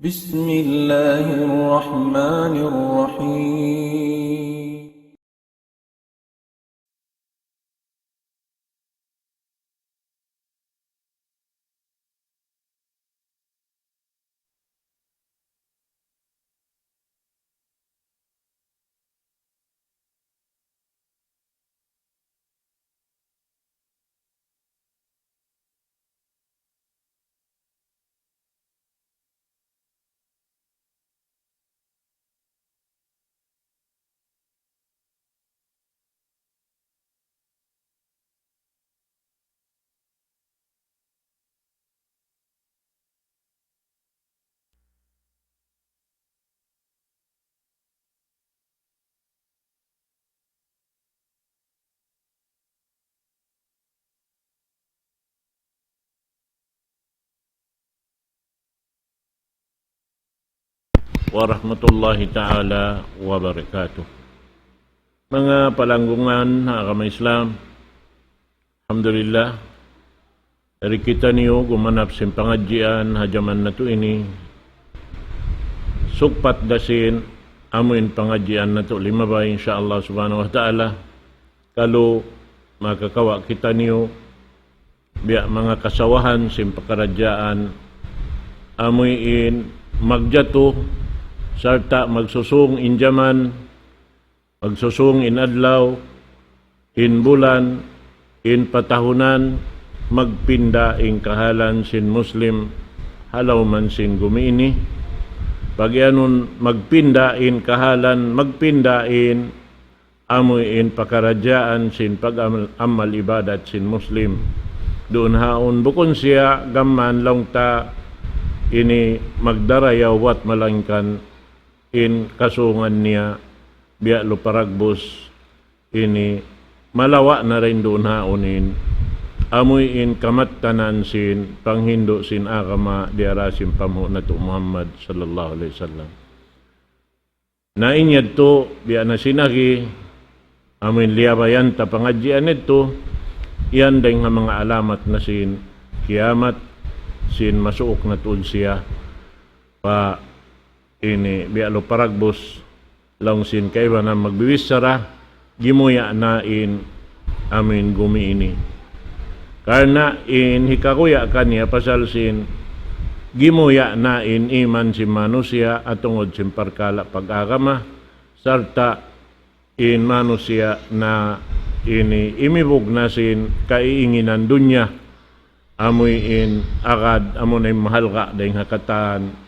بسم الله الرحمن الرحيم. Warahmatullahi ta'ala wabarakatuh. Mga palanggungan agama Islam, alhamdulillah, dari kita niyo gumanap sin pangadjian hajaman na to ini, sukpat dasin amuin pangadjian na to limabay insyaallah subhanahu wa ta'ala, kalau makakawa kita niyo biya mga kasawahan sin pakarajaan amuin magjato sarta magsusung injaman, magsusung inadlaw, in bulan, in patahunan, magpinda in kahalan sin Muslim, halaw man sin gumiini. Pagyanon magpinda in kahalan, magpinda in amoy in pakarajaan sin pag-amal ibadat sin Muslim. Doon haon bukon siya gamman lang ta ini magdarayaw wat malangkan in kasungan niya biya luparagbos ini malawa na rin doon haonin amoy in kamattanan sin panghindo sin agama diarasim pamho na to Muhammad sallallahu alaihi wasallam. Na inyad to biya na sinagi amoy liyabayan ta pangadjian nito iyan dahil nga mga alamat na sin kiamat sin masuok na tuon siya pa ini bialo paragbos lang sin kaiba na magbiwis sara gimuya na in amin gumi ini karena in hikakuya kanya pasal sin gimuya na in iman sin manusia atungod sin parkala pag-agama sarta in manusia na ini imibog na sin kaiinginan dunya amoy in agad amo na mahal ka dahil hakatan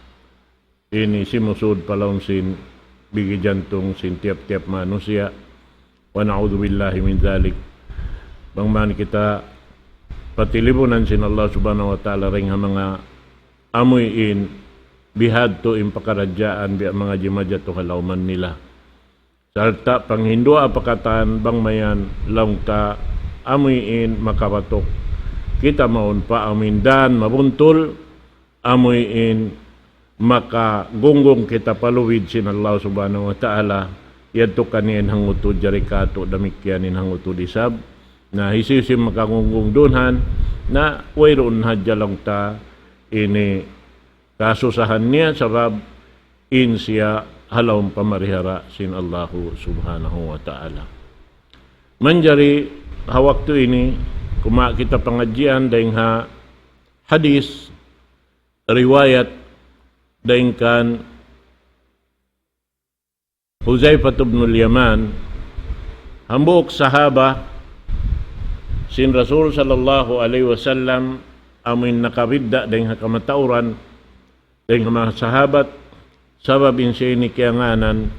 ini simusud palong sin bigijantong sin tiap-tiap manusia wa na'udhu billahi min dhalik. Bangman kita patilibunan sin Allah subhanahu wa ta'ala ring mga amoy in bihad to in pakarajaan biya mga jimadya to halawman nila sarta panghindo apakatan bangmayan lang ta amoy in makabatok kita maun pa amindan mabuntol amoy in maka gunggong kita paluwid sin Allah subhanahu wa ta'ala yadto kanin hanguto jarikato damikyanin hanguto disab na hisisim makagunggong dunhan na wayroon hadya lang ta ini kasusahan niya sabab in siya halawang pamarihara sin Allah subhanahu wa ta'ala. Manjari hawak to ini kuma kita pangadjian dahil ha hadis riwayat dahil kan Huzaifah ibn al-Yaman hambuk sahaba sin Rasul sallallahu alaihi wasallam amin nakabidda dahil kamatauran dahil mga sahabat sababin siya ini kiyanganan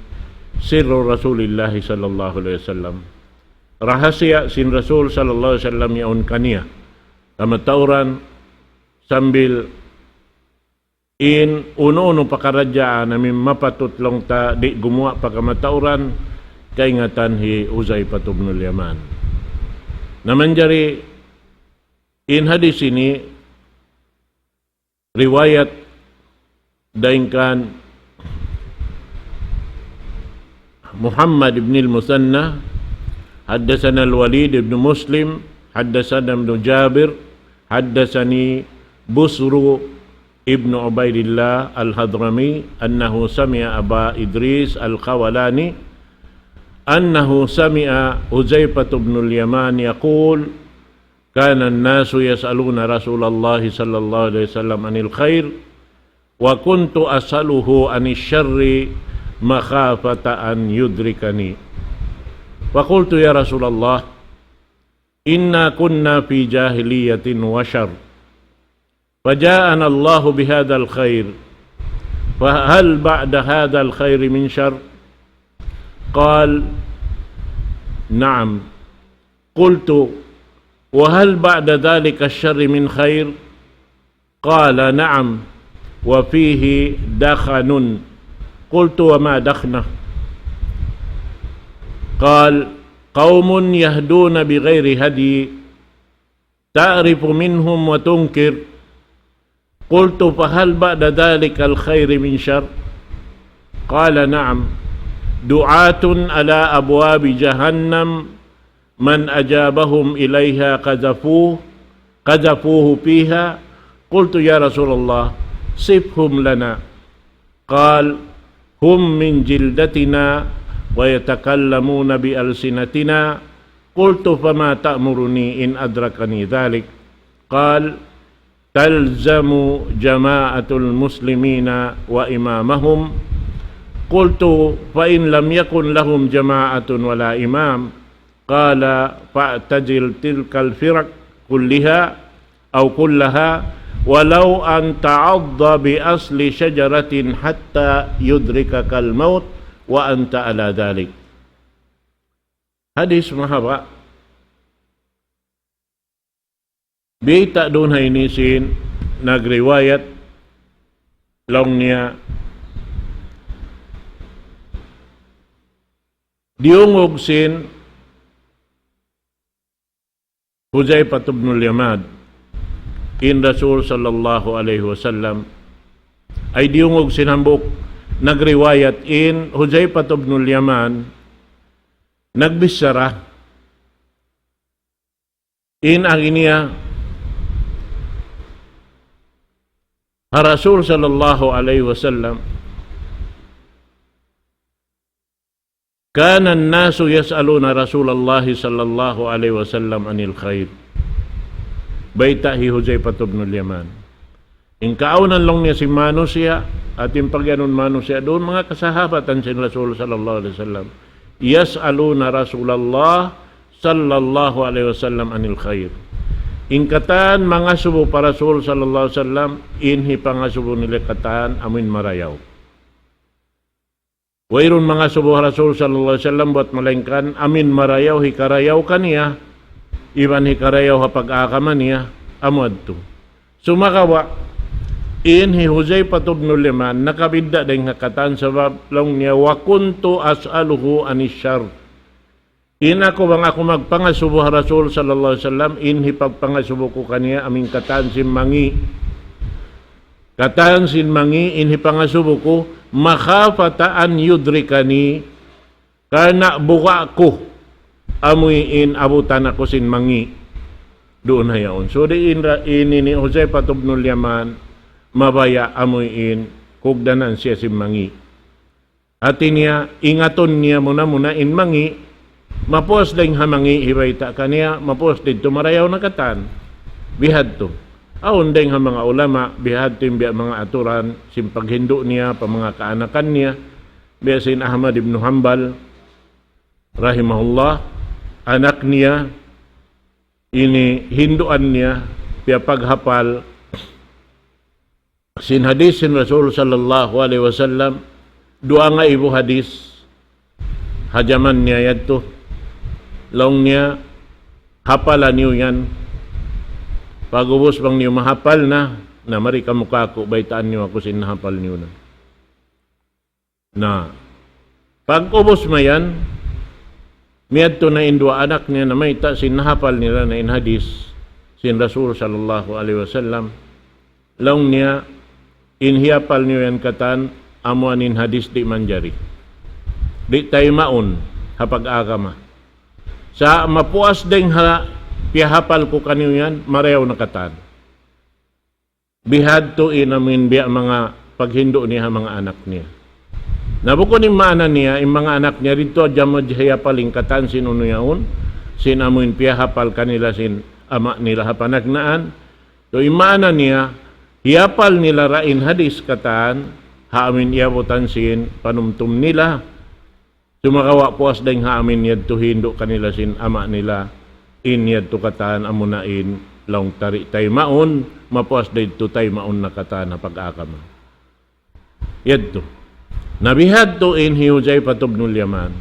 sirru Rasulillah sallallahu alaihi wasallam rahasia sin Rasul sallallahu alaihi wasallam yaon kaniya kamatauran sambil in uno-uno pakarajaan namin mapatutlong ta di gumawa pagkamatauran kaingatan hi Huzaifah ibn al-Yaman. Naman jari in hadis ini riwayat daingkan Muhammad ibn al-Musanna haddatsana al-Walid ibn Muslim haddatsana ibn Jabir haddatsani Busru ابن عبيد الله الحضرمي أنه سمع أبا إدريس الخولاني أنه سمع حذيفة بن اليمان يقول كان الناس يسألون رسول الله صلى الله عليه وسلم عن الخير وكنت أسأله عن الشر مخافة أن يدركني فقلت يا رسول الله إنا كنا في جاهلية وشر فجاءنا الله بهذا الخير فهل بعد هذا الخير من شر قال نعم قلت وهل بعد ذلك الشر من خير قال نعم وفيه دخن قلت وما دخنه قال قوم يهدون بغير هدي تعرف منهم وتنكر قلت فهل بعد ذلك الخير من شر قال نعم دعاة على أبواب جهنم من أجابهم إليها قذفوه فيها قلت يا رسول الله صفهم لنا قال هم من جلدتنا ويتكلمون بألسنتنا قلت فما تأمرني إن أدركني ذلك قال تلزم جماعة المسلمين وإمامهم قلت فإن لم يكن لهم جماعة ولا إمام قال فاعتزل تلك الفرق كلها ولو أن تعض بأصل شجرة حتى يدركك الموت وأنت على ذلك. Hadis mahaba Bita doon hainisin nagriwayat long niya diungog sin Huzaifah ibn al-Yaman in Rasul sallallahu alaihi wasallam ay diungog sinambok nagriwayat in Huzaifah ibn al-Yaman nagbisara in ang iniya Rasul sallallahu alaihi wasallam kana an-nasu yas'aluna Rasulullah sallallahu alaihi wasallam anil khair baita hi Huzaifah ibn al-Yaman in kaunan lang niya si Mano siya at yung pagyanon Mano siya doon mga kasahabatan si Rasul sallallahu alaihi wasallam yas'aluna Rasulullah sallallahu alaihi wasallam anil khair ingkatan mga subo para Rasul sallallahu alaihi wasallam inhi pangasubo nila katan amin marayaw. Wayron mga subo Rasul sallallahu alaihi wasallam buat malengkan amin marayaw hikarayaw kaniya iban hikarayaw hapag-akaman niya amad to. Sumakawa inhi Huzaifah ibn al-Yaman nakabidda ding katan sa long niya wa kuntu as'aluhu anis syarr. Ina ko bang ako magpangasubo Rasul sallallahu alaihi wasallam inhi pagpangasubo ko kaniya aming katan sinmangi inhi pangasubo ko makhafata an yudrikani kana buka ko amuin abutan ako sinmangi doon hayaon. So di ini ni Huzaifah ibn al-Yaman mabaya amuin kugdanan siya sinmangi ati niya ingaton niya muna inmangi mapos ding hamangi ibayta kaniya mapos dito marayaw na katan bihad to aon ding mga ulama bihad to biya mga aturan simpaghindo niya pa mga kaanakan niya biya sin Ahmad ibn Hanbal rahimahullah anak niya ini hinduan niya biya paghapal sin hadis sin Rasul sallallahu alaihi wasallam dua nga ibu hadis hajaman niya yadto long niya hapalan niyo yan pag-ubos bang niyo mahapal na mari ka mukha ko baitaan niyo ako sinahapal niyo na pag-ubos mo yan miyadto na indua anak niya na may sinahapal nila na in hadis sin Rasul sallallahu alaihi wasallam long niya inhiyapal niyo yan katan amuanin hadis di manjari di tayo maun hapag-agama sa mapuas ding piyahapal ko kaniyo yan, mareyaw na katan. bihadtuin amin biya mga paghindo niya mga anak niya. Nabukon yung maana niya, yung mga anak niya rito, dyan jaya paling katansin uno yaon, sin amin piya hapal kanila sin ama nila hapanagnaan. So yung maana niya, hiyapal nila rain hadis katan, haamin iabutan sin panumtum nila. Sumakawa po as dahing haamin yad to hindo kanila sin ama nila, in yad to katan amunain, long tari tay maon, mapuas dahi to tay maon na katan na pag-akama. Yad to. Nabihad to in Huzay patubnul Yaman.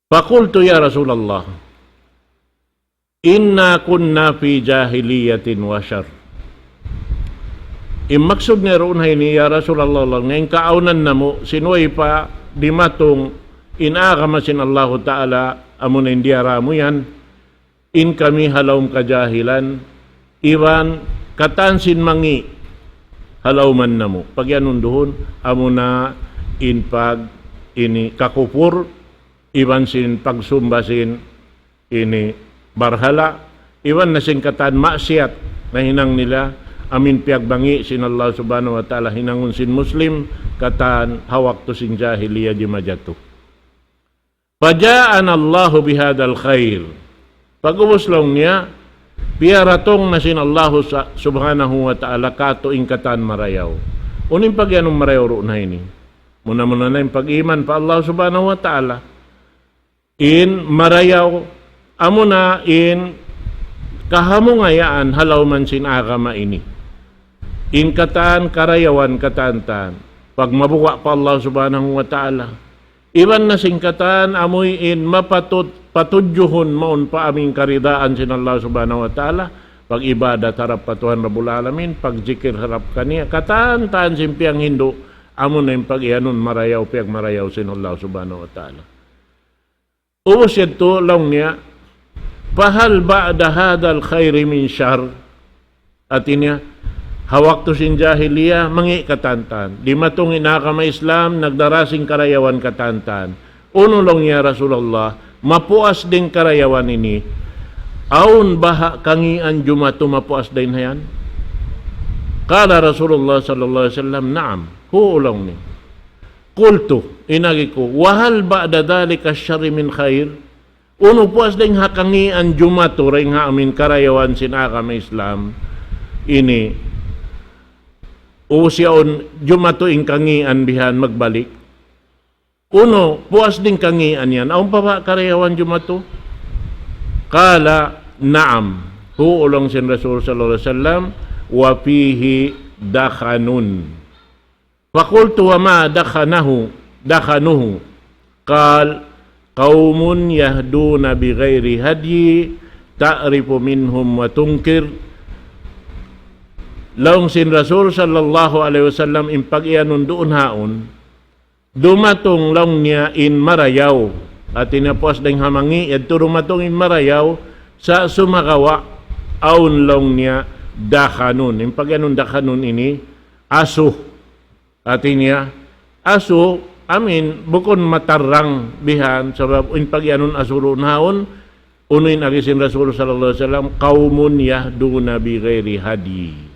Fakultu ya Rasulullah, inna kunna fi jahiliyatin wa syar. Imaksud nga roon ni ya Rasulullah lang, ngayon kaaunan na mo, sinuay pa di matong inaakamasin Allah Ta'ala, amun na hindi mo yan, in kami halawm kajahilan, iwan katansin mangi, halawman na mo. Pag yan doon, amo na in pag ini kakupur, iwan sin pagsumbasin ini barhala, iwan na sin katan maksiat na hinang nila, amin piagbangi sin Allah subhanahu wa ta'ala, hinangun sin muslim, katan hawak to sin jahiliya di majatu. Pajaan Allahu bihadal khair. Pag-ubos lang niya, piyaratong na sin Allah subhanahu wa ta'ala kato ingkatan marayaw. Uning pagyanong marayaw roon na ini. Muna-muna na yung pag-iman pa Allah subhanahu wa ta'ala. In marayaw, amo na in kahamungayaan halaw man sin agama ini. In katan karayawan katantan. Pag mabuwa pa Allah subhanahu wa ta'ala. Iban na singkatan amoy in patudjuhon maun pa aming karidaan sin Allah subhanahu wa ta'ala. Pag ibadat harap patuhan Rabbul Alamin, pag zikir harap kaniya, kataan-taan simpiang Hindu, amo na yung pag-ianon marayaw, piag marayaw sin Allah subhanahu wa ta'ala. Ubos ito lang niya, pahal ba'da hadal khayri min syar, at niya, hawak to sin jahiliya, mangi katantan. Di matong inakama Islam, nagdarasing karayawan katantan. Uno lang niya Rasulullah, mapuas din karayawan ini. Aun baha kangian jumato mapuas din hayan? Kala Rasulullah sallallahu alaihi wasallam, naam, huulong ni. Kultu, inagi ko, wahal ba'da dhalika syarri min khair? Uno puas din hakangian jumato, ring amin karayawan sinakama Islam. Ini, siyaon jumato ing kangian bihan magbalik. Uno, puas din kangian yan. Aun pa ba karayawan jumato? Kala, naam. Huulong sin Rasul sallallahu alaihi wasallam, wa fihi dakhanun. Fakultu wa ma dakhanuhu. Kal, qaumun yahduna bi ghairi hadyi, ta'rifu minhum wa tunkir. Laong sin Rasul sallallahu alaihi wasallam impag-ianon doon haon, dumatong laong niya in marayaw, at inapos ding hamangi, yadto dumatong in marayaw, sa sumakawa, aon laong niya dakhanun. Impag-ianon dakhanun ini, aso. At niya, aso, amin, bukon matarang bihan, sabab impag-ianon asuron haon, unuin agisin Rasul sallallahu alaihi wasallam, qaumun yahduna bi ghairi hadi.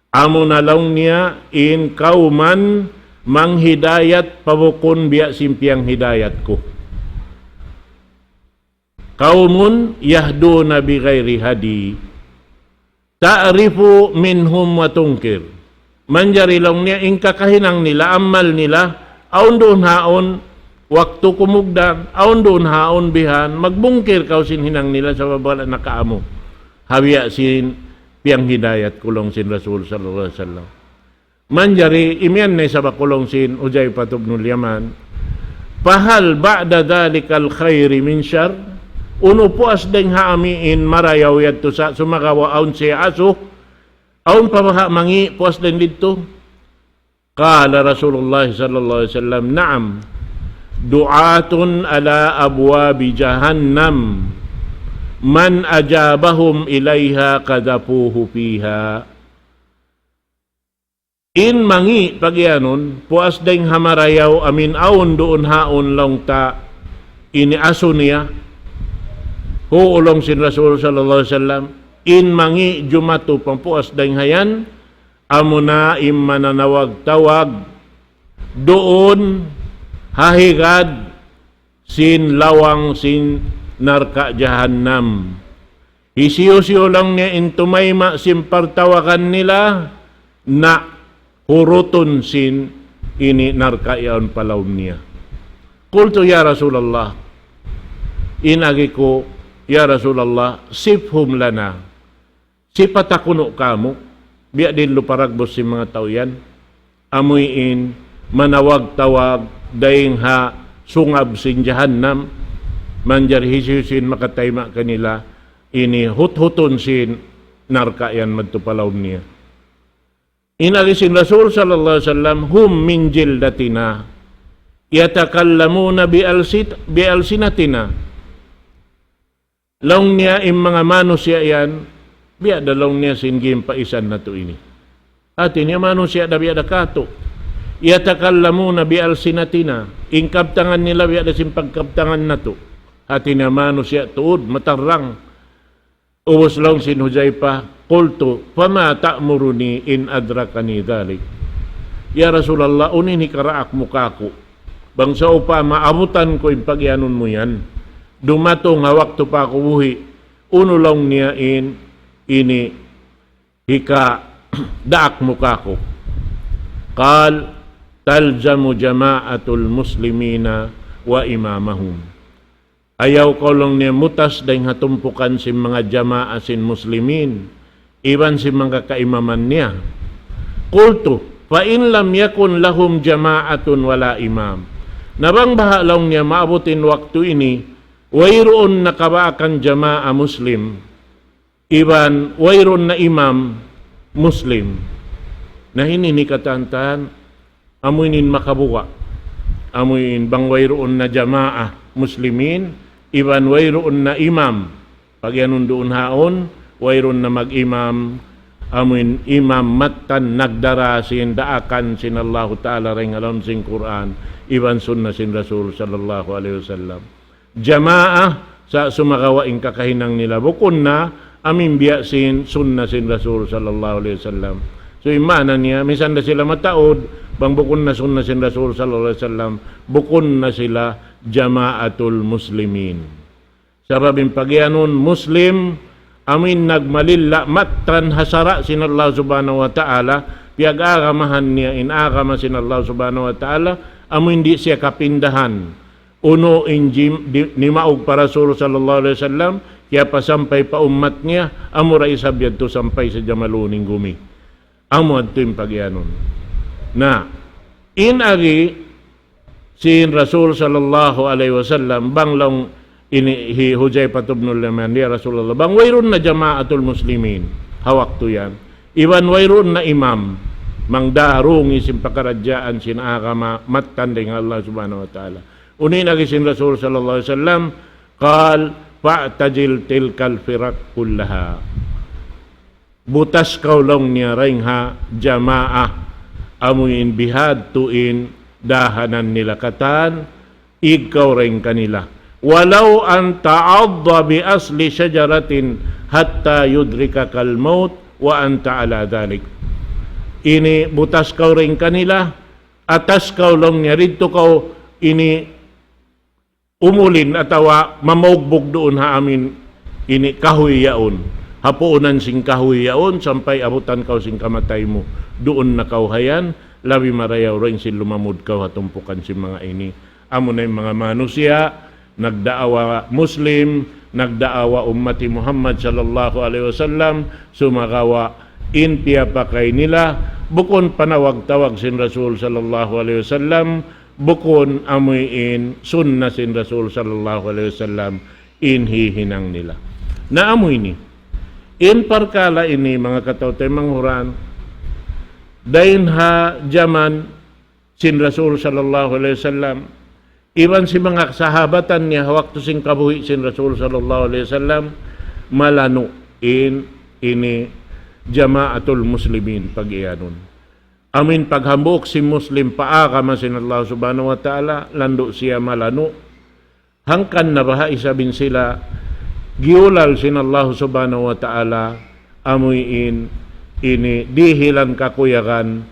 Amo na lang niya in kauman manghidayat pabukon biya simpiang hidayat ko. Kaumun yahduna bi ghairi hadi, ta'rifu minhum wa tunkir. Manjari lang niya in kakahinang nila, amal nila, aun doon haon, waktu kumugdan, aun doon haon bihan, magbungkir kaw sin hinang nila sa babala na kaamo. Habiya sin piang hidayat kulong sin Rasul sallallahu alaihi wasallam. Manjari imian na sa bakulong sin Huzay patubnul Yaman, pahal ba'da dhalikal khairi min syar, uno puas deng haamiin marayaw yadto sa sumakawa aun siya aso, aun pabaha mangi puas den dito. Kala Rasulullah sallallahu alaihi wasallam, naam, du'atun ala abwabi jahannam, man ajabahum ilaiha kadapuhu fiha. In mangi pagyanon, puas ding hamarayaw amin aon doon haon long ta ini aso niya. Huulong sin Rasul sallallahu alaihi wasallam, in mangi jumatu pampuas dayhayan amuna mananawag-tawag doon hahigad sin lawang sin narka jahannam. Isiyo-siyo lang niya intumayma simpartawakan nila na huruton sin ini narka yaon palaw niya. Kulto ya Rasulullah, inagi ko, ya Rasulullah, sifhum lana, sipatakuno kamo, biya din luparagbos si mga tao yan, amuyin, manawag-tawag, dahing ha, sungab sin jahannam, manjar hisiusin makatayma kanila, ini hut-huton sin narka yan magtupalaw niya. Inagi sin Rasul sallallahu alaihi wasallam, hum min jildatina, yatakallamuna bialsinatina. Long niya im mga manusya yan, biya dalong niya singgim paisan na to ini. Atin niya manusya da biya da kato. Yatakallamuna bialsinatina, ingkabtangan nila biya da simpagkabtangan na to. Atin niya manusya tuod, matarang. Uwas lang sin Huzaifa, qultu, fama ta'muruni in adrakani dhalik. Ya Rasulullah, unin hikaraak mukako. Bangsa upa, maabutan ko yung pagyanon mo yan. Dumatong nga wakto pa ako buhi. Uno lang niya ini hika daak mukako. Qal taljamu jama'atul muslimina wa imamahum. Ayaw ko lang niya mutas dahil hatumpukan si mga jama'a sin muslimin. Iban si mga kaimaman niya. Kultu, fa in lam yakun lahum jama'atun wala imam. Nabang bahalang niya maabutin waktu ini, wayroon na kabaakan jama'a muslim, iban wayroon na imam muslim. Na hinini katantan, amuinin makabuka. Amuin bang wayroon na jama'a muslimin, iban wayroon na imam. Pag yanun doon haon, wayroon na mag-imam, amuin imam matan nagdara sin daakan sin Allah Ta'ala ring alam sin Quran, iban sunna sin Rasul sallallahu alaihi wasallam. Jamaah sa sumakawaing kakahinang nila bukon na amin biya sin sunna sin Rasul sallallahu alaihi wasallam. So imana niya misan na sila mataod bang bukon na sunna sin Rasul sallallahu alaihi wasallam, bukon na sila jamaatul muslimin. Sababin pagyanon muslim amin nagmalilla matan hasara sin Allah subhanahu wa ta'ala, piag-agamahan niya inagama sin Allah subhanahu wa ta'ala, amin di siya kapindahan. Uno injim ni maug para Rasul sallallahu alaihi wasallam, kaya pasampay pa umat niya, amura isabyad to sampay sa jamaluning gumi. Amo adto yung pagyanon. Na, inagi sin Rasul sallallahu alaihi wasallam, banglong ini Huzaifa ibn al-Yaman, ya Rasulullah, bang wayron na jamaatul muslimin, hawak to yan. Iban wayron na imam, mangdarong isim pakaradyaan sinakama matanding Allah subhanahu wa ta'ala. Unin lagi sin Rasul sallallahu alaihi wasallam, qal fa'tajil tilkal firak kullaha. Butas kaulong niya ring ha jamaah, amuin bihad tuin dahanan nila katan, ikaw ring kanila. Walau an ta'adda bi asli syajaratin hatta yudrikakal maut wa anta ala dhalik. Ini butas kau ring kanila, atas kau long niya rito kau ini umulin atawa mamugbog doon ha amin ini kahoy yaon. Hapuunan sing kahoy yaon sampay abutan kau sing kamatay mo. Doon na kau hayan, labi marayaw ring sin lumamud kau hatumpukan si mga ini. Amo na yung mga manusia, nagdaawa Muslim, nagdaawa ummati Muhammad sallallahu alaihi wasallam, sumagawa intiya pa kay nila, bukon panawag-tawag sin Rasul sallallahu alaihi wasallam, bukon amuyin sunna sin Rasul sallallahu alaihi wasallam, inhihinang nila. Naamoy ni. In parkala ini mga katawtay manghuran, dahin ha jaman sin Rasul sallallahu alaihi wasallam, iban si mga sahabatan niya hawak to sing kabuhi sin Rasul sallallahu alaihi wasallam, malano ini jamaatul muslimin pag-iyanon. Amin paghambok si muslim paaka masin Allah subhanahu wa ta'ala, lando siya malano. Hangkan na baha isabin sila giulal sin Allah subhanahu wa ta'ala amuin ini dihilan kakuyakan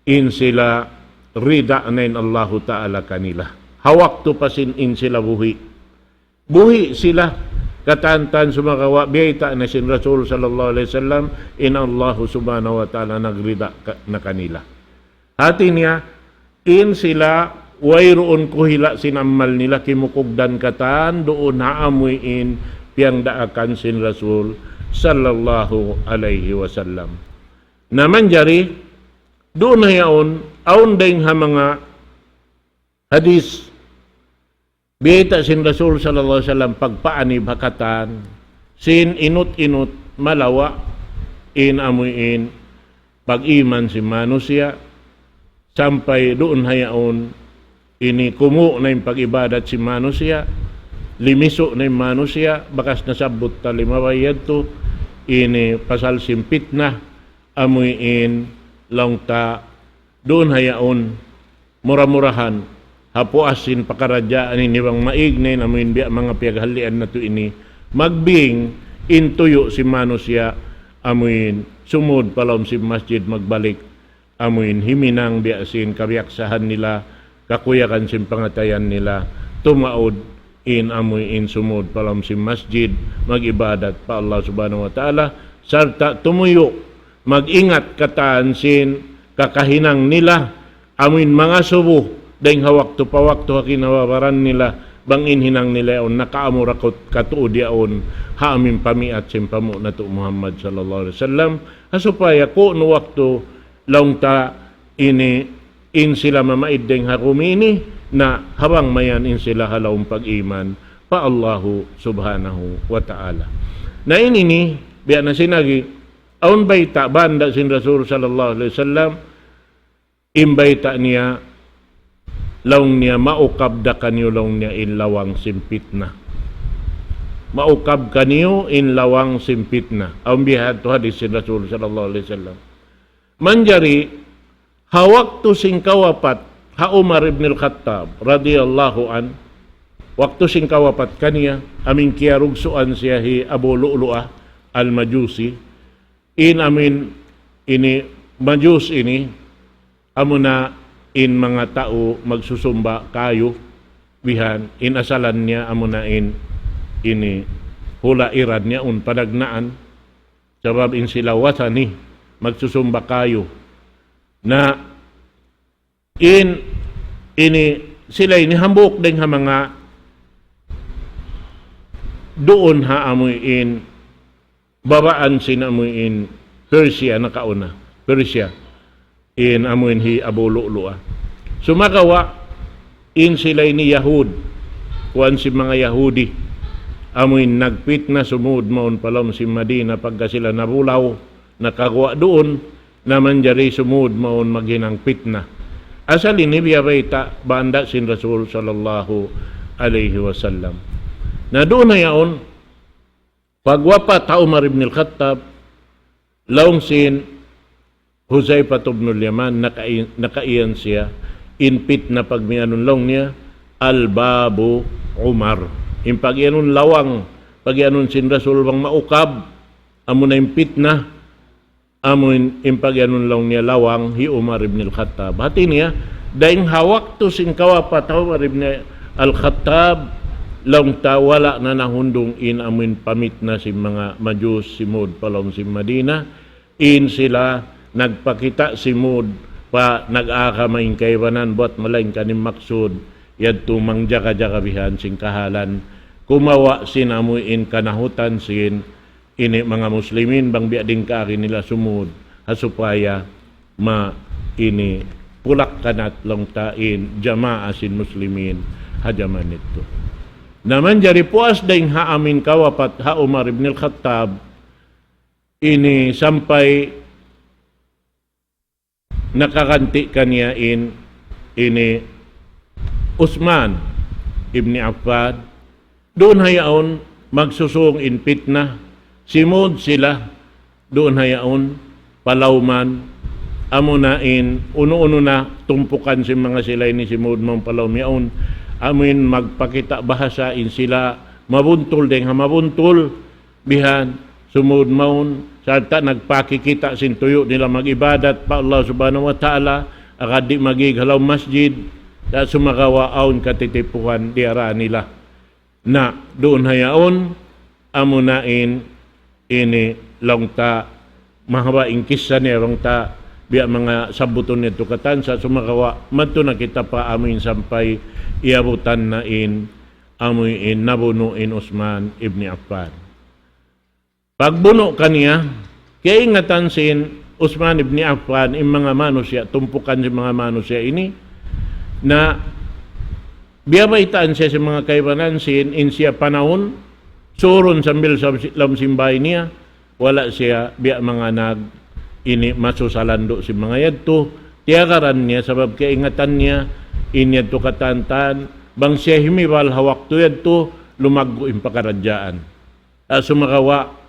in sila rida nain Allah ta'ala kanila. Hawak tu pasin in sila buhi. Buhi sila katantan sumakawa biyayta na sin Rasul sallallahu alaihi wasallam in Allah subhanahu wa ta'ala nagrida na kanila. Hati niya in sila wayroon kuhila sinamal nila kimukugdan katan doon haamuin piyang daakan sin Rasul sallallahu alaihi wasallam. Naman jari doon hayaon aun ding ha mga hadis biyeta sin Rasul sallallahu alaihi wasallam pagpaani bakatan sin inut-inut malawa in amuin pag-iman si manusia sampai doon hayaon ini kumu na yung pag-ibadat si manusia limiso na yung manusia bakas nasabot ta limabayad to ini pasal simpit na amuin lang ta doon hayaon mura-murahan hapuasin pakaradyaan ini bang maignay amuin biya mga piaghalian na to ini magbing intuyo si manusia amuin sumud palom si masjid magbalik amuin himinang biasin karyaksahan nila kakuyakan sin pangatayan nila tumaod in amuin sumud palom si masjid magibadat pa Allah subhanahu wa ta'ala sarta tumuyo magingat kataan sin kakahinang nila amuin mga subuh dahing hawak to pawak to hakinawawaran nila bangin hinang nila on nakaamurakot katuod yaon haamin pamiat sin pamu na to Muhammad sallallahu alaihi wasallam hasupaya ko no wakto long ta ini in sila mamaid deng harumini na habang mayan in sila halawang pag-iman pa Allahu subhanahu wa ta'ala. Na ini biya na sinagi aun bayta banda sin Rasul sallallahu alaihi wasallam imbayta niya laung niya maukab da kanyo laung niya in lawang simpit na. Maukab kanyo in lawang simpit na. Aun bihad to hadis sin Rasul sallallahu alaihi wasallam. Manjari hawak to sing kawapat ha Umar ibn al-Khattab radhiyallahu an waktu sing kawapat kaniya amin kiyarugsuan siya hi Abu Lu'lu'ah al-Majusi in amin ini Majus ini amuna in mga tao magsusumba kayo bihan in asalan niya amuna in ini hula irad niya un padagnaan sabab in sila wasani magsusumba kayo na ini sila ini hambok din ha mga doon ha amuin babaan sin amuin Persia na kauna Persia in amuin hi Abu Lu'lu'ah sumakawa in sila ini Yahud kuan si mga Yahudi amuin nagpit na sumud maun palom si Madina pagka sila nabulaw nakagawa doon naman jari sumud maun maghinang pitna asal ini biyabay banda sin Rasul sallallahu alaihi wasallam na doon na yaon pagwapat ha Umar ibn al-Khattab laung sin Huzaifah ibn al-Yaman nakaiyan siya inpit na pagmianon long niya al-babu Umar in pagyanon lawang pagyanon sin Rasul bang maukab amo na impit na amun impagyanon lang niya lawang hi Umar ibn al-Khattab. Hati niya, daing hawak to sing kawapat Umar ibn al-Khattab, lang ta wala na nahundong in amun pamit na si mga Majus, si Mud, palong si Madina, in sila nagpakita si Mud, pa nag-akamain kaywanan, buat malaing kanim maksud, yad tumang jaka-jakabihan sing kahalan, kumawa sin amuin kanahutan sin, ini mga muslimin bang biading kaari nila sumud hasupaya ma ini pulak kanat lang tain jamaah sin muslimin hajaman ito naman jari puas daing haamin kawapat ha Umar ibn al-Khattab ini sampai nakakanti kaniya ini Utsman ibn Affan doon hayaon magsusung in fitnah simod sila doon hayaon palawman amunain uno-uno na tumpukan si mga sila ini simod mong palawm yaon amin magpakita bahasa in sila mabuntol din nga mabuntol bihan sumud maun sarta nagpakikita sin tuyo nila magibadat pa Allah subhanahu wa ta'ala akadi magigalaw masjid da sumagawa aun katitipuhan diara nila na doon hayaon amunain ini longta mahawaing kisa niya longta biya mga sabuton nito katan sa sumagawa madto na kita pa amin sampay iabutan na amuin nabunuin Uthman ibn Affan. Pagbuno kaniya, kaya ingatan sin Uthman ibn Affan yung mga manusya, tumpukan si mga manusya ini, na biyabaitaan siya sa mga kaibanan sin in siya panahon, suron sambil sa simbay niya, wala siya biya mga ini masusalando si mga yadto, tiyagaran niya, sabab kaingatan niya, inyadto katantan, bang siya himiwal hawak to yadto, lumago yung pakaradyaan. Sumakawa,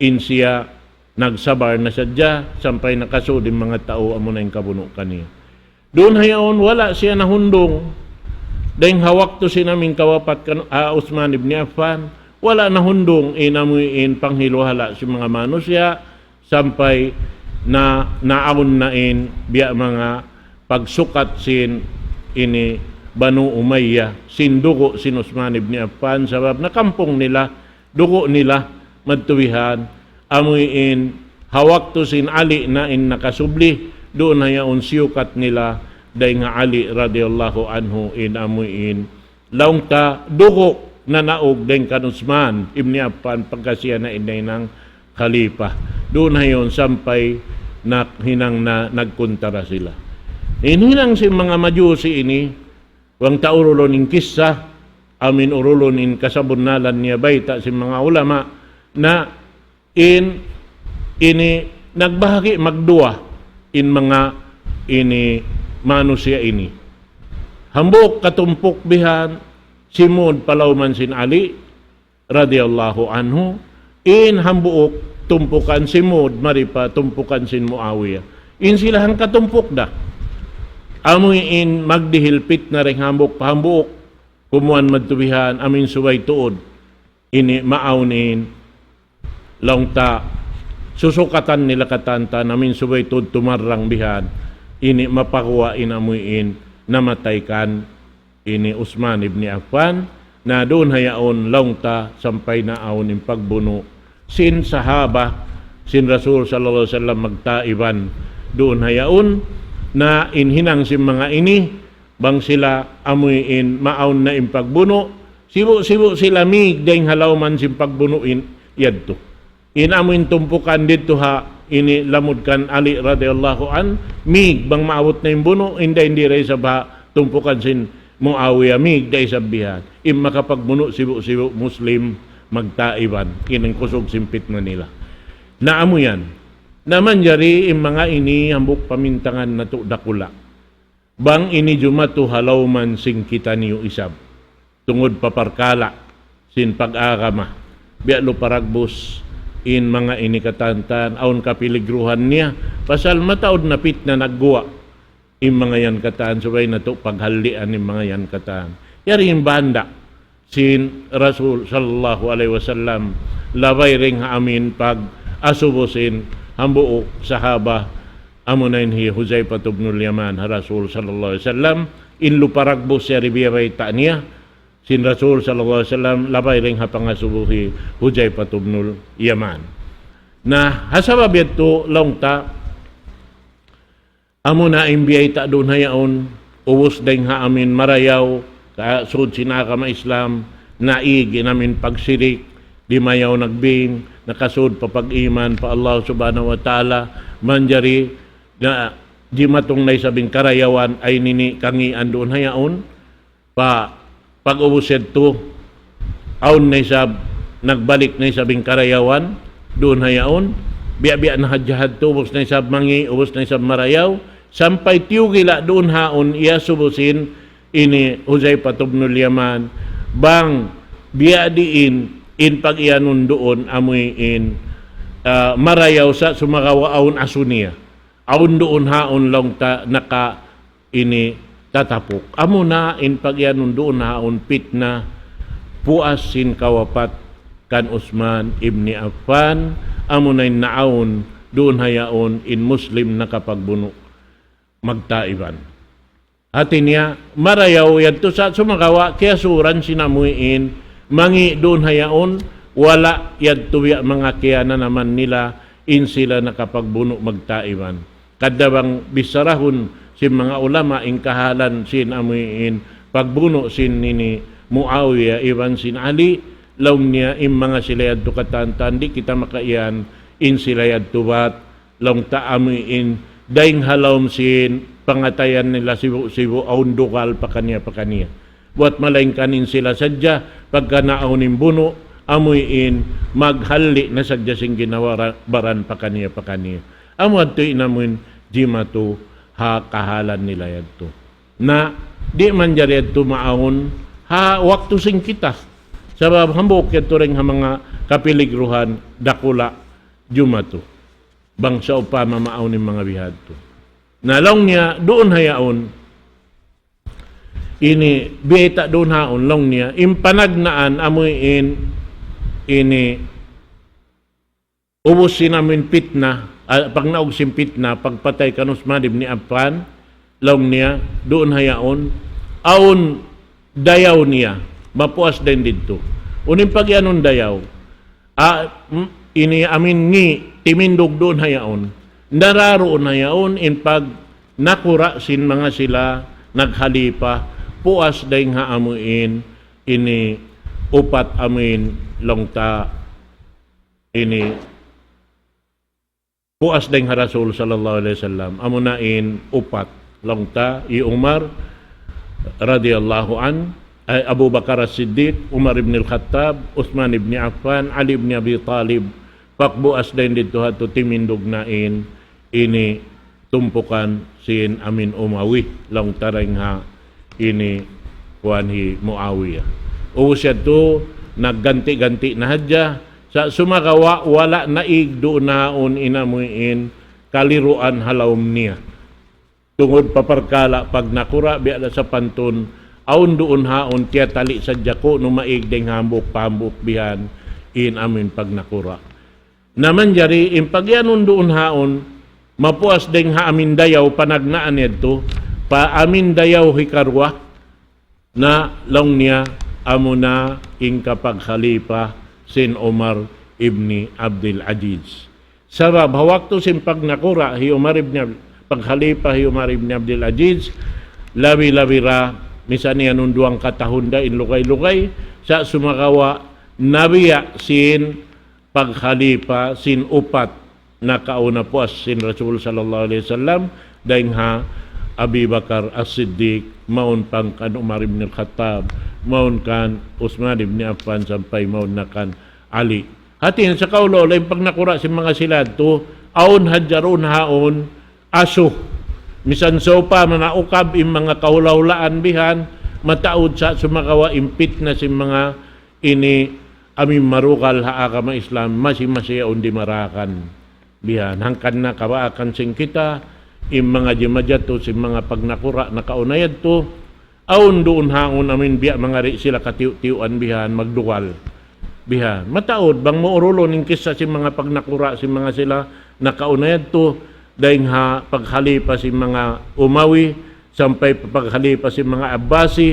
in siya nagsabar na sadya sampay nakasud yung mga tao amo na yung kabuno kaniya. Doon hayaon wala siya nahundong dahil hawak to sinaming kawapat Uthman ibn Affan wala nahundong inamuin panghiluhala si mga manusya sampay na naawon nain biya mga pagsukat sin ini Banu Umayyah sin dugo sin Uthman ibn Affan sabab nakampong nila dugo nila madtuwihan amuin hawak to sin Ali na in nakasubli doon hayaon siyukat nila day nga Ali radiyallahu anhu in amuin laong ta dugo na naog day kan Uthman ibn Affan pagkasiya na inay ng khalifa doon hayon sampay na hinang na nagkuntara sila hinang si mga Majusi ini wang taurulon in kissa amin urulon in kasabunalan niya baita si mga ulama na ini nagbahagi magdua in mga ini manusya ini. Hambok katumpok bihan simod palawman sin Ali radiyallahu anhu in hambuok tumpukan simod maripa tumpukan sin Muawiyah. In silahang katumpok da. Amoy in magdihilpit na ring hambok pahambuok kumuan madtubihan amin suway tuod ini maaunin longta susukatan nila katanta namin subay tud tumarang bihan ini mapakuha inamuin namataykan ini Uthman ibn Affan na doon hayaon longta sampay na aon yung pagbuno sin sahaba sin Rasul sallallahu alaihi wasallam magtaiban doon hayaon na inhinang si mga ini bang sila amuin maaon na yung pagbuno sibo sila mig dahing halawman sin pagbunuin yadto inamuin tumpukan dito ha ini lamudkan Ali radhiyallahu an mig bang maawot na yung buno hindi ray sa ba tumpukan sin Muawiyah mig day sabihan im makapagbuno sibo Muslim magtaiban kinang kusog simpit Manila naamo yan naman jari im mga ini hambuk pamintangan na to dakula bang ini jumato halawman sing kita niyo isab tungod paparkala sin pag-agama bialo paragbos in mga inikatantan aon kapiligruhan niya pasal mataod na pit na nagguwa in mga yan kataan sabay na to paghalian in mga yan kataan yari yung banda sin Rasul sallallahu alaihi wasallam labay ring amin pag asubusin hambuo sahaba amunain hi Huzaifah ibn al-Yaman Rasul sallallahu alaihi wasallam in luparagbos siya ribiyay ta niya sin Rasul sallallahu alaihi wasallam labay ring hapangasubuhi Huzaifah ibn Yaman na hasabab ito longta amo na imbiyay ta doon hayaon uwos ding ha amin marayaw ka sud sinaka ma Islam naigi namin pagsirik di mayaw nagbing nakasud papag-iman pa Allah subhanahu wa ta'ala manjari na di matong nay sabing karayawan ay nini kangian doon hayaon pa pag-ubused to, aun na isab, nagbalik na isabing karayawan, doon hayaon, biya-biya na hadjahad to, ubos na isab mangi, ubos na isab marayaw, sampay tiyugila doon haon, iya subusin, ini Huzaifah ibn al-Yaman, bang biya diin, in pag-iyanon doon, amoy in marayaw sa sumakawa aun asunia, aun doon haon lang ta, naka, ini, tatapok. Amo na in pagyanon doon haon pit na puas sin kawapat kan Usman ibni Affan amunay naawon doon hayaon in Muslim na kapagbuno magtaiban. Hati niya, marayaw yadto sa sumagawa, kaya suran sinamuin, mangi doon hayaon, wala yadto mga kaya na naman nila, in sila nakapagbuno magtaiban. Kadabang bisarahon si mga ulama, in kahalan sinamuin, pagbuno sin nini Muawiyah, iban sin Ali, law niya, in mga sila yadto katantan, di kita makaiyan, in sila yadto bat, law taamuin, daing halawm sin, pangatayan nila sibu aundukal pa kaniya. Buat malaing kanin sila sadya, pagka naaunin buno, amuin, maghali na sadya sing ginawaran pa kaniya. Amo ato inamuin, di mato ha kahalan nila yadto. Na di man jari yadto maawon, ha waktu sing kita. Sabab hambok yadto rin ha mga kapiligruhan, dakula, jumato. Bangsa upama maawnin mga bihad to. Nalong niya doon hayaon ini beta doon haon long niya impanagnaan amuin ini ubos sinamin pitna pag naog sim pitna pagpatay kan Usman ibn Affan long niya doon hayaon aon dayaw niya mapuas din dito unin pagyanon dayaw ini amin ngi timindog doon hayaon nararoon na yaon in pag nakura sin mga sila naghalipa puas daing haamuin ini upat amin longta ini puas daing ha Rasul sallallahu alaihi wasallam amunain upat longta i Umar radhiyallahu an Abu Bakar As-Siddiq, Umar ibn al-Khattab, Uthman ibn Affan, Ali ibn Abi Talib pakbuas daing dito hato timindog nain ini tumpukan sin amin Umawi long tarang ha ini kuanhi Muawiyah. O siya to nagganti-ganti na hadya sa sumagawa wala naig doon naon inamuin kaliruan halawm niya. Tungod paparkala pag nakura biya sa pantun aun doon haon tiya tali sa jako no maig ding hambok pambok bihan in amin pag nakura. Naman jari in pagyanon doon haon mapuas ding ha amin dayaw panagnaan nito pa amin dayaw hikarwa na long niya amo na ing kapag khalifa sin Umar ibni Abdul Aziz. Sabab hawak to sin pag nakura hi Umar ibn pag khalifa hi Umar ibn Abdul Aziz labi-labi ra misan niya nun duang katahunda in lugay-lugay sa sumakawa nabiya sin pag khalifa sin upat na kauna po as sin Rasul sallallahu alaihi wasallam daing ha Abi Bakar As-Siddiq maun pang kan Umar ibn al-Khattab maun kan Uthman ibn Affan sampai maun na kan Ali. Hatin sa kaulo lain pag nakura si mga silad to aun hadjarun haon aso misan sopa manaukab im mga kaulaulaan bihan mataud sa sumakawa impit na si mga ini aming marukal haa kama Islam masih undi marakan bihan hangkan na kawaakan sing kita im mga jimaja to si mga pagnakura na kaunayad to aun doon haon amin biya mga ri sila katiu-tiuan bihan magduwal bihan mataod bang muurulo ning kisa si mga pagnakura si mga sila na kaunayad to daing ha paghalipa si mga Umawi sampai paghalipa si mga Abbasi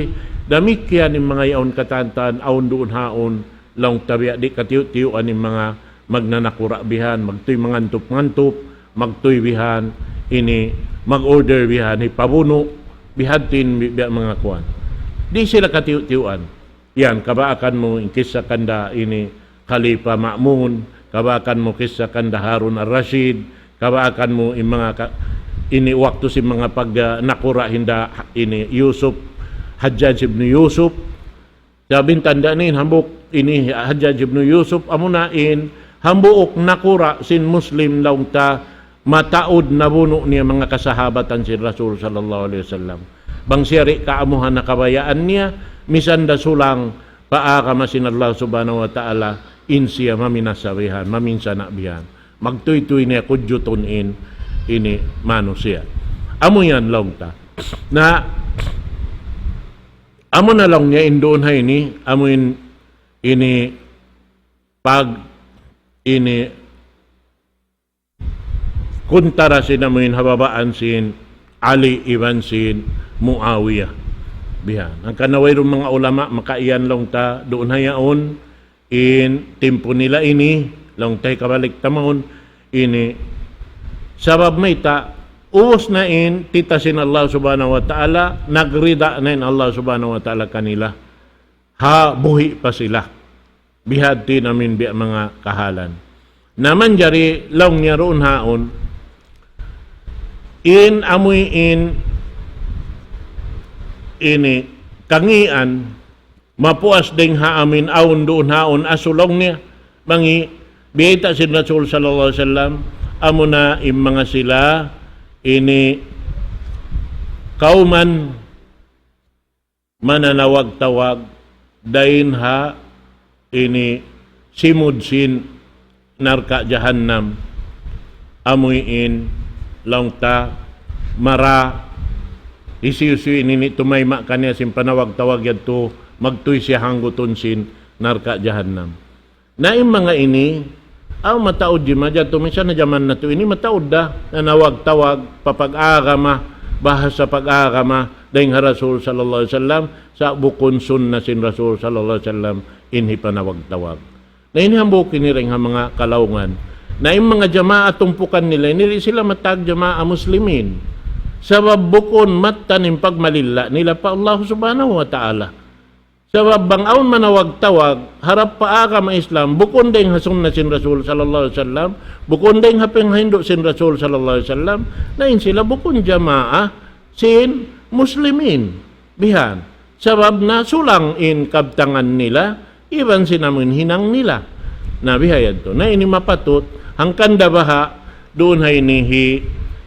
damikyan ni mga yaon katantan aun doon haon long tabiya di katiu-tiuan ni mga magnanakura bihan, magtoy mangantup-ngantup, magtoy bihan, ini mag-order bihan, ipabuno, bihatin biya mga kuwan. Di sila katiu-tiuan. Yan, kabaakan mo kisa kanda ini Khalifa Ma'mun, kabaakan mo kisa kanda Harun al-Rashid, kabaakan mo ini waktu si mga pag nakura hinda ini Yusuf, Hajjaj ibn Yusuf, sabing tanda nin, hambok ini Hajjaj ibn Yusuf, amunain, hambuok nakura sin Muslim laung ta mataod na buno niya mga kasahabatan si Rasul sallallahu alaihi wasallam. Bang siyari kaamuhan na kabayaan niya, misan da sulang paaka masin Allah subhanahu wa ta'ala insiya maminasabihan, maminsanabihan. Magtuy-tuy niya kudyuton ini manusia. Amo yan lang ta. Na amo na lang niya indoon hay ni, amo in ini pag ini kuntara sinamuin hababaan sin Ali ibn sin Muawiyah. Bihan. Ang kanaway mga ulama makaiyan long ta doon hayaon in timpo nila ini long tay kabalik tamon ini sabab may ta uos na in titasin Allah subhanahu wa ta'ala nagrida na in Allah subhanahu wa ta'ala kanila ha buhi pa sila bihati namin biya mga kahalan naman jari long niya roon haon in amoy in ini kangian mapuas ding haamin aun doon haon asulong niya mangi biyita si Rasul sallallahu alaihi wasallam amo na im mga sila ini kauman mananawag-tawag dain ha ini simudsin narka jahannam amoy in langta mara isiusi ini tumayma kanya sim panawag-tawag yadto magtuy siya hangguton sin narka jahannam na yung mga ini mataod di madya minsan na jaman na to ini mataod da na nawag-tawag papag-agama bahasa pag-agama dahil Rasul sallallahu alaihi wasallam sa bukon sunna sin Rasul sallallahu alaihi wasallam inhi panawag-tawag na inhambukin ni ring mga kalaungan na yung mga jamaah tumpukan nila nili sila matag jamaah muslimin sabab bukon matanim pagmalila nila pa Allah subhanahu wa ta'ala sabab bang aun manawag-tawag harap pa aga ma Islam bukon ding hasun na sin Rasul sallallahu alaihi wasallam bukon ding hapeng hindo sin Rasul sallallahu alaihi wasallam lain sila bukon jamaah sin muslimin bihan sabab na sulang in kabtangan nila iban sinamun hinang nila na bihayad to na ini mapatut hangkan dabaha doon hay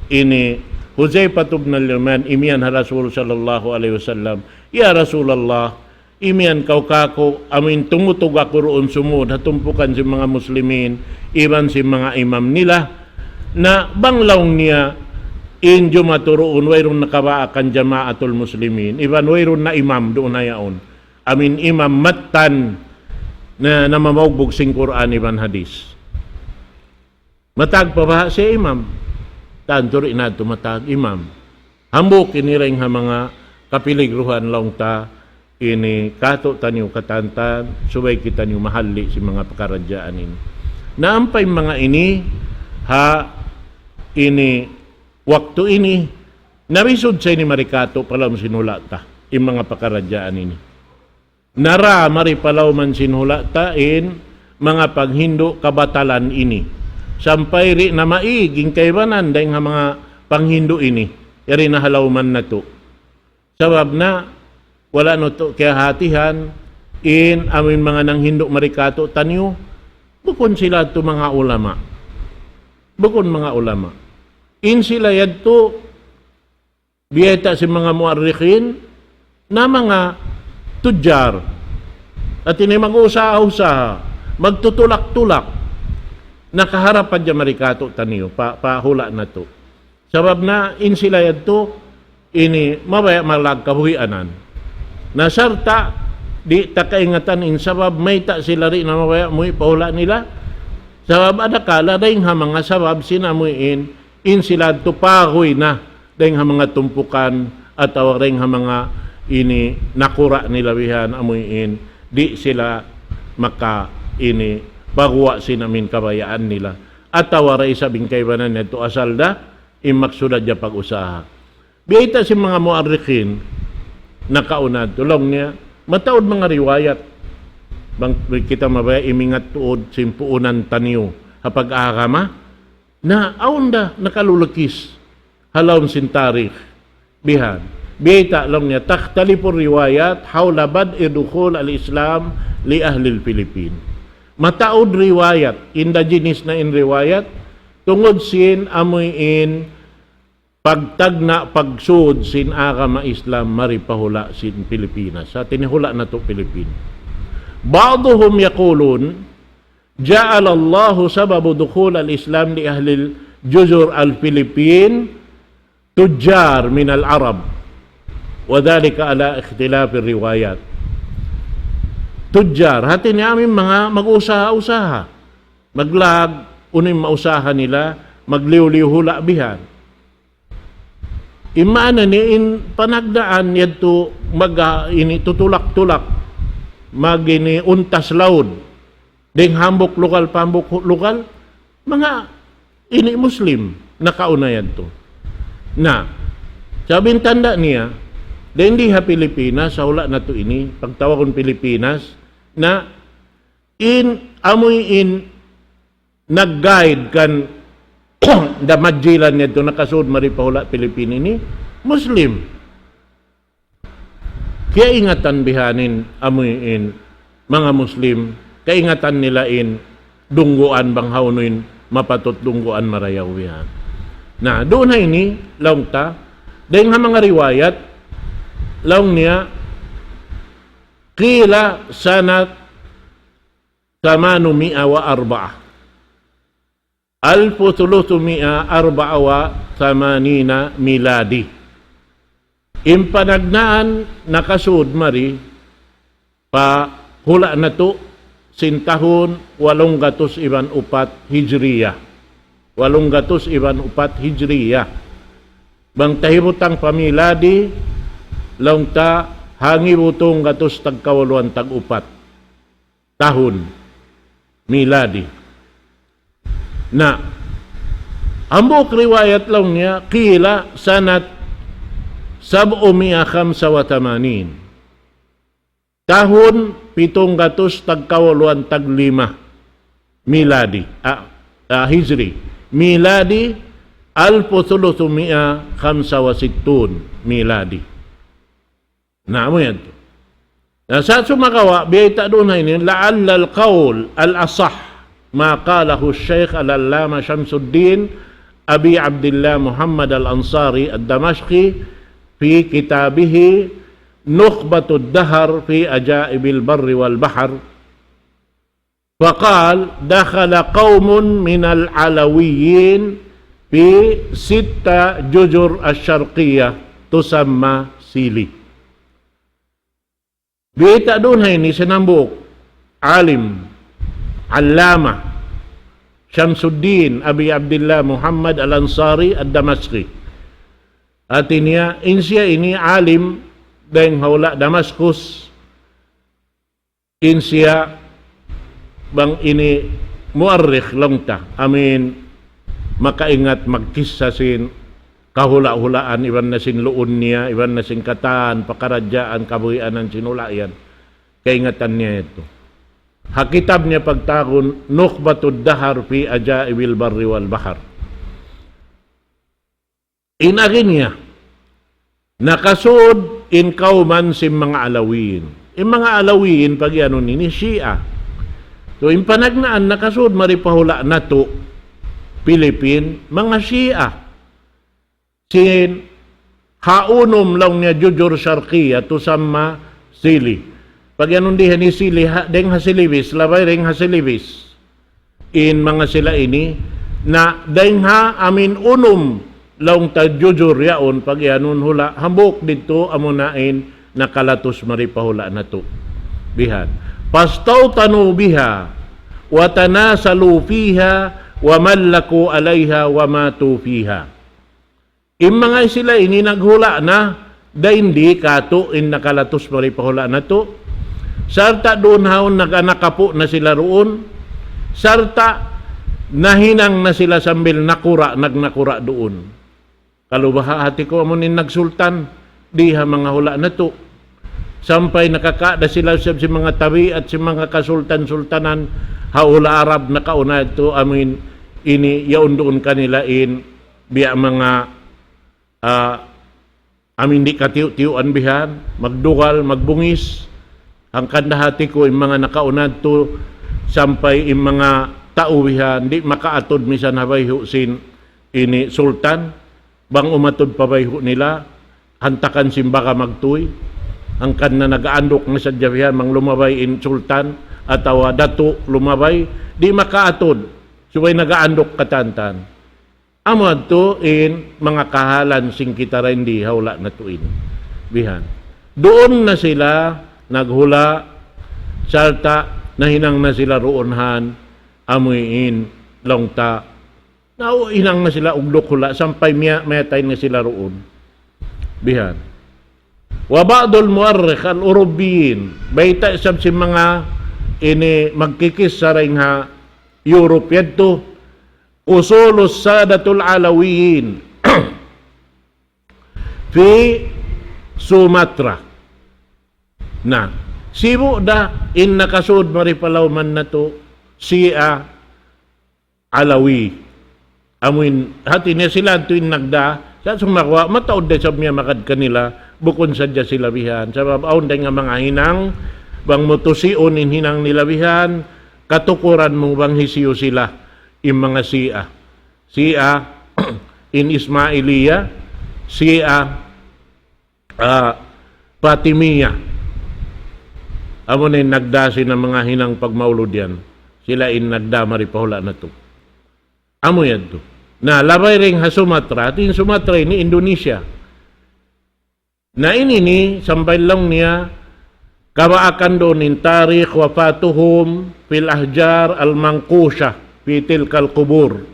ini Huzaifah ibn al-Yaman imian ha Rasul sallallahu alaihi wasallam ya Rasulullah imian kau kako amin tumutug ako roon sumud hatumpukan si mga muslimin iban si mga imam nila na banglaw niya injo maturoon wayron nakabaakan jamaatul muslimin iban wayron na imam doon hayaon amin imam matan na namamaugbog sing Quran iban hadis matag pa ba si imam tanto rin na tumatag imam hambok iniring ha mga kapiligruhan long ta ini kato tanyo katantan subay kita niyo mahali si mga pakaradyaan ini naampay mga ini ha ini waktu ini narisod sa ini marikato palam sinulata in mga pakaradyaan ini nara maripalaw man sinulata in mga paghindo kabatalan ini sampay ri na maiging kaybanan dahil nga mga panghindo ini yari na halawman na to sabab na wala no to kaya hatihan in amin mga nanghindo marikato tanyo bukon sila to mga ulama bukon mga ulama in sila yadto biyeta si mga muarrikhin na mga tudjar at ini mag-usaha-usaha magtutulak-tulak nakaharapan dyan marikato taniyo, pahula na to. Sabab na, in sila yadto, ini, mabaya malag kabuhianan. Nasarta, di takaingatan in sabab, may ta sila rin na mabaya mo pahula nila. Sabab adakala, dahil nga mga sabab sinamuin, in sila to pahoy na, dahil nga mga tumpukan, at dahil nga mga ini, nakura nila bihan, amuin, di sila maka ini, bagwa sinamin kabayaan nila at tawaray sabing kaybanan nito asalda imaksulad niya pag-usaha biyita si mga muarrikhin nakaunad tulong niya mataod mga riwayat bang kita mabaya imingat tuod simpuunan taniyo hapag agama na aunda nakalulukis halawm sin tarikh bihan biyita lang niya takhtalipur riwayat hawla bad'i dukhul al-Islam li ahli al-Philippines mataod riwayat, indigenous na in riwayat, tungod sin amoy in pagtagna pagsud sin agama Islam maripahula sin Pilipinas. Sa tinihula na to Pilipinas. Ba'duhum yaqulun ja'ala Allah sababu dukhul al-Islam li ahli al-juzur al-Philippine tujjar min al-Arab wa dhalika ala ikhtilaf riwayat. tudjar, hati ni amin mga mag-usaha-usaha. Maglag, unin mausaha nila, magliw-liw hula bihan. Imana ni in panagdaan yadto ini tutulak-tulak magini untas laud ding hambok lokal pambok lokal mga ini Muslim nakauna yadto. Na sabing tanda niya hindi ha Pilipinas sa hula na to ini pagtawag Pilipinas na amoy nag-guide kan damadjilan niya ito nakasud maripahula Pilipini ni Muslim. Kaya ingatan bihanin amoy mga Muslim, kaingatan nila dungguan bang haunuin mapatot dungguan marayaw bihan. Na doon na ini laong ta dahil nga mga riwayat laong niya kila sanat samanu mi'a wa arba'ah 1384 miladi. Impanagnaan nakasud mari pa hula na to sintahon 804 Hijriya. 804 Hijriya. Bang tahibutang pamiladi laong ta hangi butong gatos tagkawaluan tag-upat tahun miladi. Na ambok riwayat lang niya kila sanat 785 tahun 700 tagkawaluan taglima miladi Hijri miladi 1365 miladi. Na mo yan to. Na sa sumakawa biyay doon na ini la'alla al-qawl al-asah ما قاله الشيخ العلامة شمس الدين أبي عبد الله محمد الأنصاري الدمشقي في كتابه نخبة الدهر في أجائب البر والبحر فقال دخل قوم من العلويين في 6 جزر الشرقية تسمى سيلي. Bita doon ini sinambuk alim Allama Syamsuddin Abi Abdullah Muhammad Al-Ansari Ad-Damasqi. At siya ini alim dahil haula Damaskus. Siya bang ini muarrikh lang ta. Amin makaingat magkisasin kahula-hulaan iban na sin luon niya, iban na sin kataan, pakaradyaan, kabuhian ng sinulayan. Kaingatan niya ito. Hakitab niya pagtakon Nukhbatud Dahar fi Ajaibil Barri wal Bahar. Inagin niya nakasud kauman sim mga Alawiyin. Mga Alawiyin pag ano nini Shia. So impanagnaan nakasud maripahula na to Philippine mga Shia. Sin haunom lang niya jujur syarqiya to sama sili. Pag yanong dihan ni sili, deng hasilibis, labay deng hasilibis. Mga sila ini, na deng ha amin unum laong tagjujur yaon, pag yanon hula, hambok dito amunain nakalatos maripahula na to. Bihan. Pastaw tanu biha, watanasalu fiha, wamallaku alayha, wamatu fiha. Mga sila ini naghula na, dahil hindi kato nakalatos maripahula na to. Sarta doon haon naganakapo na sila roon. Sarta nahinang na sila sambil nagnakura doon. Kalubaha hati ko amunin nagsultan. Diha mga hula na to. Sampay nakakaada sila sa mga tabi at si mga kasultan-sultanan. Haula Arab na kauna ito amin ini yaon doon kanila biya mga amin di katiw-tiwan bihan. Magdugal, magbungis. Ang kandahati ko mga nakaunad to sampay mga tauwihan di makaatod misan habayho sin ini sultan bang umatod pabayho nila hantakan simbaka magtuy ang kanna nagaandok na sa jabihan mang lumabay in sultan atawa dato lumabay di makaatod subay nagaandok katantan amad to mga kahalan sing kita rin di hawla na tuin bihan doon na sila naghula salta nahinang na sila roonhan amuin longta hinang na sila uglok sampay mayatay na sila roon bihan wa ba'dul muarrikh al-Urubiyin bayta sab si mga ini magkikis sa ring ha Europe yadto usulos sadatul alawiyin fi Sumatra na sibo da in nakasud maripalaw man na to siya Alawi amuin hati niya sila tuwing nagda sa sumakwa mataod da sab niya makad kanila bukon sadya sila bihan sa babaon da nga mga hinang bang motusion in hinang nilabihan katukuran mo bang hisiyo sila in mga siya in Ismailiya siya Patimiya amo na nagdasi ng mga hinang pagmaulod yan sila in nagda maripahula na to amo yan to na labay ring ha Sumatra atin Sumatra ni Indonesia na ini sampay lang niya kabaakan doon in tarikh wafatuhum fil ahjar al-mangkusha pitil kal kubur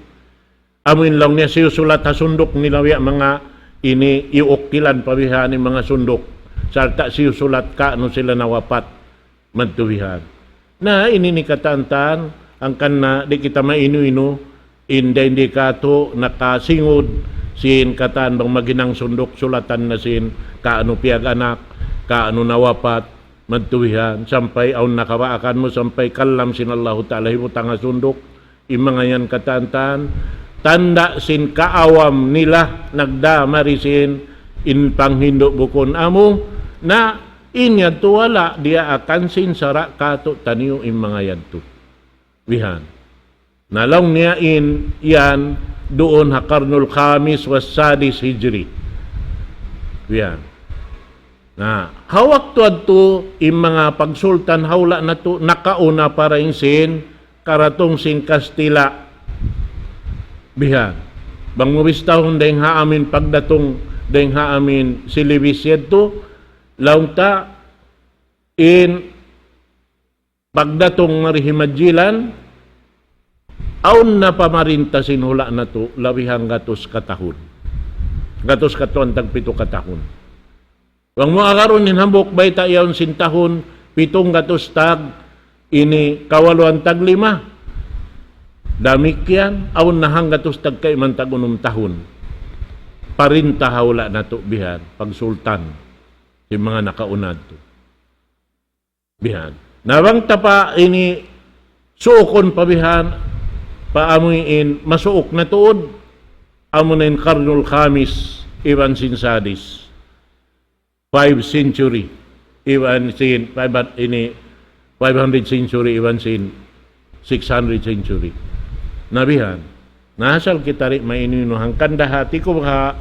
amin lang niya siyusulat ha sundok nila mga ini iukilan pabihan ng mga sundok sarta siyusulat ka no sila nawapat magtubihan na ini ni katantan ang kanna di kita mainu-inu hindi kato nakasingod sin katan bang maginang sundok sulatan na sin kaano piyag anak kaano nawapat magtubihan sampay aun nakawaakan mo sampay kalam sin Allahu Ta'ala hibutang sundok imanga yan katantan tanda sin kaawam nila nagdamarisin in panghindo bukon amo na inya tuwala dia akan sin sara kato taniyo in mga yadto wihan nalong niya in yan doon ha Karnul Khamis was Sadis Hijri wihan na hawak tuad to in mga pagsultan hawla na to nakauna para in sin karatong sin Kastila bihan bang mubistahon dahing haamin pagdatong dahing haamin silibis yadto launta in pagdatong marihimadjilan aun na pamarinta sinhula na to labihang gatos katahon gatos katon tagpito katahon bang mo akaron hinambok bayta yaon sintahon pitong gatos tag ini kawaluan tag 5 damikyan aun nahang gatos tagkay man tagunong tahon parinta hawla na to bihan pagsultan si mga nakaunad to bihan nabang tapa ini suokon pabihan paamuin masuok na tuod amunin Karnul Khamis Iwan sin Sadis 5th century Iwan sin 500 century Iwan sin 600 century nabihan nasal kita rin mainunuhang kandahati ko ha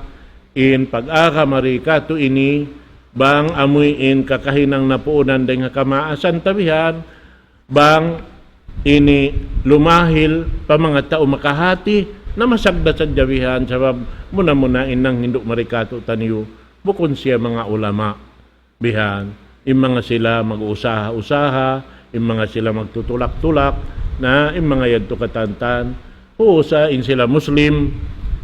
in pag-aka marika to ini bang amuin kakahinang napuunan dahil nga kamaasan tabihan bang ini lumahil pa mga tao makahati na masagda sa jabihan sabab muna inang hindok marikato taniyo bukon siya mga ulama bihan yung mga sila mag-usaha-usaha yung mga sila magtutulak-tulak na yung mga yadto katantan usain sila Muslim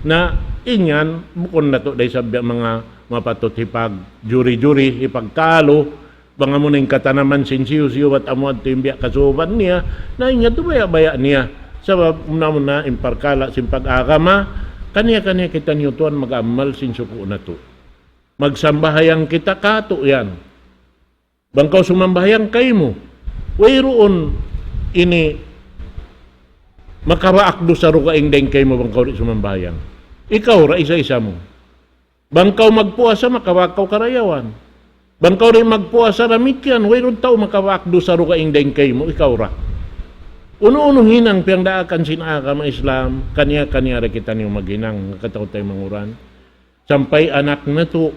na inyan bukon na to dahil sa mga mapatot hipag juri-juri hipagkalo banga mo ning katanaman sinsiyo at amuad to imbiya kasuban niya na inya to baya niya sabab muna imparkala sin pag-agama kaniya kita niyo tuan mag-amal sinsuko na to magsambahayang kita kato yan bangkaw sumambahayang kay mo wayroon ini makaraakdo sa rukaing deng kay mo bangkaw rin sumambahayang ikaw ra isa-isa mo bangkaw magpuasa makawakaw karayawan bangkaw rin magpuasa ramikyan wayroon tao makawakdo sa rukaing deng kay mo ikaw ra uno-uno hinang piyang daakan sinaka mga Islam kanya ra kita niyo maghinang kataw tayo manguran sampay anak na to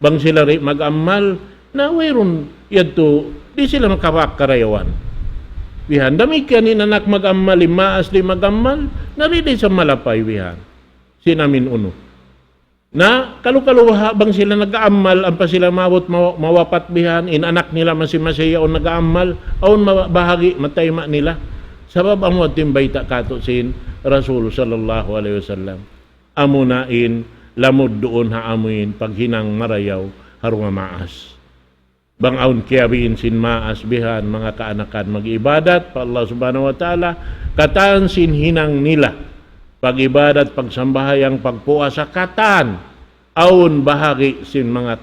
bang sila rin mag-amal na wayroon yadto di sila makawak karayawan wihan damikyan ni anak mag-amal limaas di mag-amal narili sa malapay wihan sinamin uno Na kalu-kaluha bang sila nag-aamal, ang pa sila mawot mawapat bihan, inanak nila masimasiya o nag-aamal, aon bahagi matayma nila. Sabab amo timbay ta kato sin Rasul sallallahu alaihi wasallam. Amo nain lamod doon ha amuin paghinang marayaw harunga maas. Bang aun kiyabiin sin maas bihan mga kaanakan mag-ibadat pa Allah subhanahu wa ta'ala, kataan sin hinang nila pag-ibadat, pagsambahayang, pagpuasa, katan, aun bahagi sin mga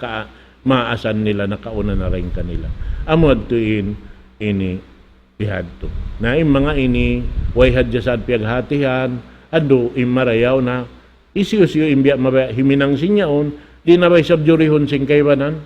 maasan nila na kauna na rin kanila. Amod tuin ini ihadto. Na yung mga ini, way hadya sa piaghatihan, ado imarayaw na, isiyo imbya mabaya, himinang sinyaon, di na ba'y sabjurihon sing kaibanan.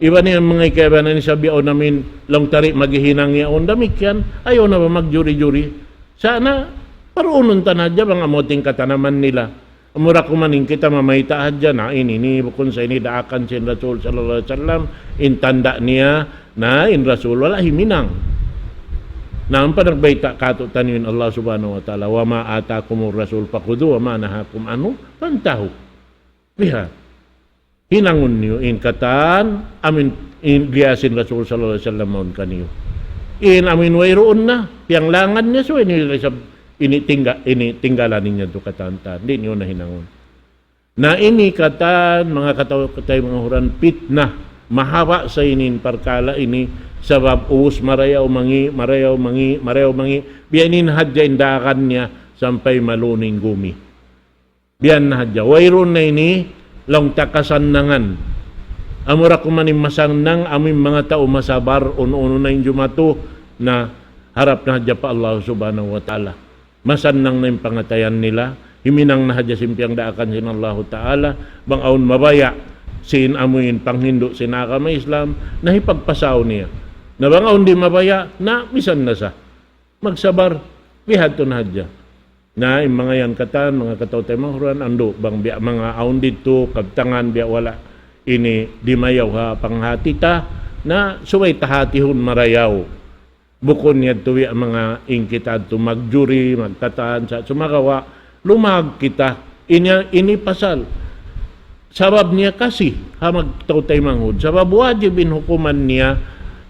Iba niya mga kaibanan ni sabiyaw namin, long tari maghihinang yaon, damik yan, ayaw na ba magjuri-juri. Sana, paruunon tanadya bang amoting katanaman nila. Amura kumaning kita mamayta hadya na ini bukon sa ini daakan sin Rasul sallallahu alaihi wasallam intanda niya na in Rasul wala himinang. Na ang panagbayta kato tanin Allah subhanahu wa ta'ala wa ma atakumur rasul pakudu wa ma nahakum anu pantahu. Lihat. Hinangon niyo in katan amin in liasin Rasul sallallahu alaihi wasallam maun kaniyo. In amin wayroon na yang langan niya so ini ini tinggalan ninyo to katantan. Hindi niyo na hinangon. Na ini katan mga katay mga huran pitna mahaba sa inin parkala ini sabab uus marayaw mangi biyanin hadya indakan niya sampai maluning gumi. Biyan na hadya. Wayron na ini long takasannangan. Amura kumanim masannang amin mga tao masabar uno na yung jumato na harap na hadya pa Allah subhanahu wa ta'ala. Masannang na yung pangatayan nila, himinang na hadya simpiang daakan sin Allah Ta'ala, bang aun mabaya, sin amuin panghindo sinaka may Islam, na hipagpasaw niya. Na bang aun di mabaya, na misan na sa. Magsabar, bihad to na hadya. Na yung mga yan katan, mga katawtay mahuran, ando, bang biya, mga aun dito, kabtangan, biya wala, ini di mayaw ha, panghatita, na suway tahatihon marayaw. Bukon niya tuwi ang mga ingkitad to magjuri, magtataan sa sumagawa, lumag kita, ini pasal. Sabab niya kasi, ha magtautay manghud, sabab wajibin hukuman niya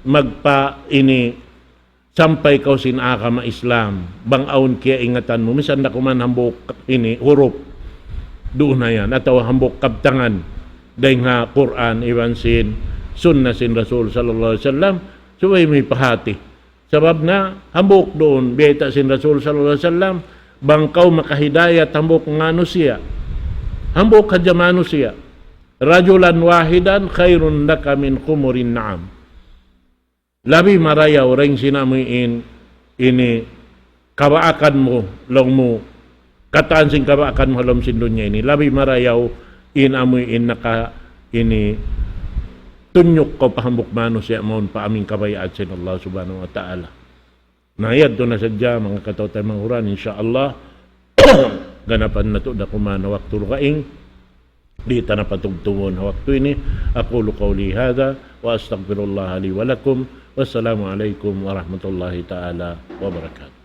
magpa ini sampay kaw sinaka ma Islam, bang aun kaya ingatan mo, misan na kuman hambok ini, huruf, doon na yan, ataw hambok kabtangan, dahil nga Quran, iwan sin, sunna sin Rasul sallallahu alaihi wasallam, suway may pahati. Sabab na hambok doon biyeta sin Rasul sallallahu alaihi wasallam bangkaw makahidayat hambok ngano siya. Hambok kadya manusia. Rajulan wahidan khairun laka min khumurin na'am. Labi marayaw ring sinamuin ini kabaakan mo long mo kataan sing kabaakan mo halom sin dunya ini. Labi marayaw inamuin naka ini tunyok ko pahambok manusia maun pa aming kabayaan sin Allah subhanahu wa ta'ala. Nayad doon na sadya mga katawtay manghuran insyaallah ganapan na to da kumana waktu rukaing di tanah patugtungon waktu ini aqulu qawli hadha wa astaghfirullah li wa lakum wassalamu alaikum warahmatullahi ta'ala wabarakatuh.